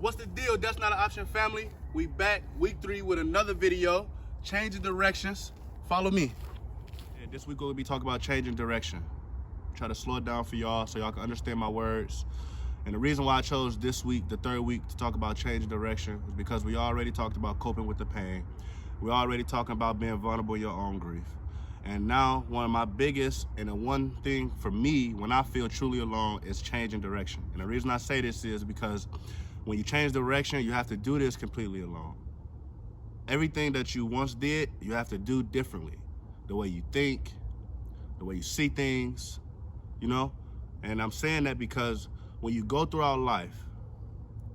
What's the deal? That's Not an Option, family. We back week 3 with another video, changing directions. Follow me. And this week we'll be talking about changing direction. Try to slow it down for y'all so y'all can understand my words. And the reason why I chose this week, the 3rd week, to talk about changing direction is because we already talked about coping with the pain. We're already talking about being vulnerable in your own grief. And now one of my biggest and the one thing for me when I feel truly alone is changing direction. And the reason I say this is because when you change direction, you have to do this completely alone. Everything that you once did, you have to do differently. The way you think, the way you see things, you know? And I'm saying that because when you go throughout life,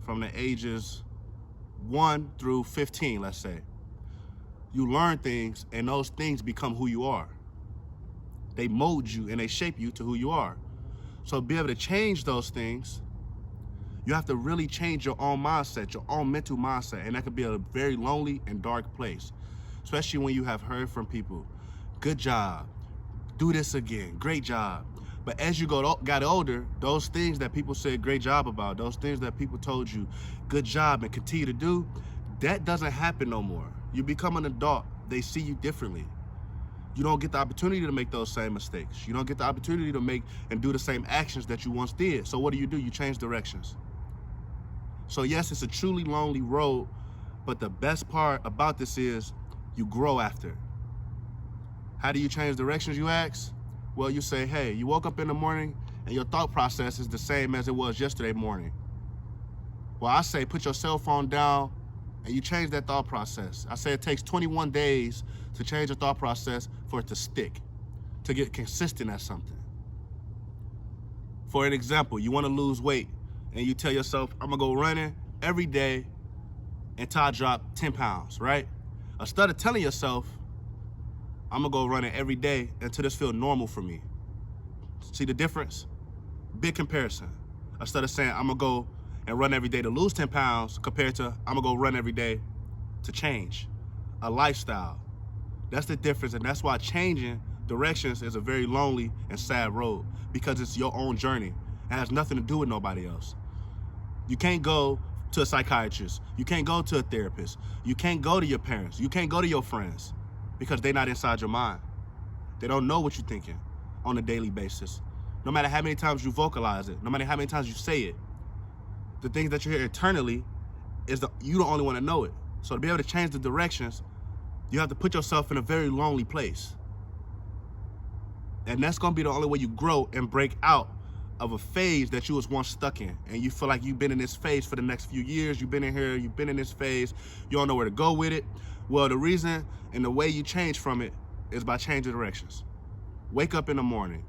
from the ages 1 through 15, let's say, you learn things and those things become who you are. They mold you and they shape you to who you are. So to be able to change those things, you have to really change your own mindset, your own mental mindset. And that could be a very lonely and dark place, especially when you have heard from people, good job, do this again, great job. But as you got older, those things that people said great job about, those things that people told you good job and continue to do, that doesn't happen no more. You become an adult, they see you differently. You don't get the opportunity to make those same mistakes. You don't get the opportunity to make and do the same actions that you once did. So what do? You change directions. So yes, it's a truly lonely road, but the best part about this is you grow after. How do you change directions, you ask? Well, you say, hey, you woke up in the morning and your thought process is the same as it was yesterday morning. Well, I say put your cell phone down and you change that thought process. I say it takes 21 days to change a thought process for it to stick, to get consistent at something. For an example, you want to lose weight and you tell yourself, I'm gonna go running every day until I drop 10 pounds, right? Instead of telling yourself, I'm gonna go running every day until this feels normal for me. See the difference? Big comparison. Instead of saying, I'm gonna go and run every day to lose 10 pounds compared to I'm gonna go run every day to change a lifestyle. That's the difference, and that's why changing directions is a very lonely and sad road, because it's your own journey. It has nothing to do with nobody else. You can't go to a psychiatrist. You can't go to a therapist. You can't go to your parents. You can't go to your friends because they're not inside your mind. They don't know what you're thinking on a daily basis. No matter how many times you vocalize it, no matter how many times you say it, the things that you hear internally you don't only want to know it. So to be able to change the directions, you have to put yourself in a very lonely place. And that's going to be the only way you grow and break out of a phase that you was once stuck in. And you feel like you've been in this phase for the next few years. You've been in here, you've been in this phase. You don't know where to go with it. Well, the reason and the way you change from it is by changing directions. Wake up in the morning,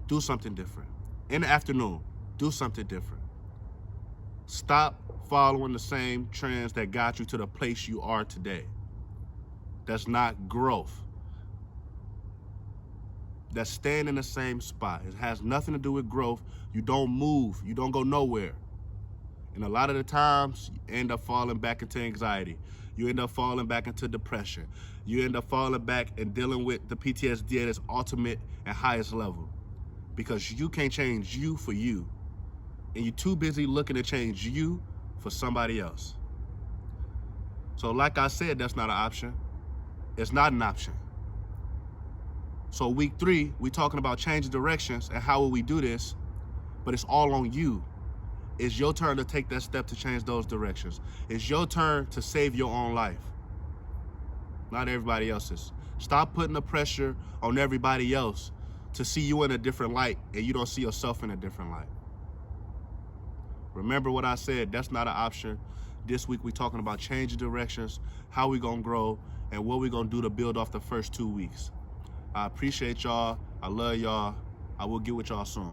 do something different. In the afternoon, do something different. Stop following the same trends that got you to the place you are today. That's not growth. That's staying in the same spot. It has nothing to do with growth. You don't move. You don't go nowhere. And a lot of the times, you end up falling back into anxiety. You end up falling back into depression. You end up falling back and dealing with the PTSD at its ultimate and highest level. Because you can't change you for you. And you're too busy looking to change you for somebody else. So like I said, that's not an option. It's not an option. So week 3, we're talking about changing directions and how will we do this, but it's all on you. It's your turn to take that step to change those directions. It's your turn to save your own life, not everybody else's. Stop putting the pressure on everybody else to see you in a different light and you don't see yourself in a different light. Remember what I said, that's not an option. This week we're talking about changing directions, how we gonna grow, and what we gonna do to build off the first 2 weeks. I appreciate y'all. I love y'all. I will get with y'all soon.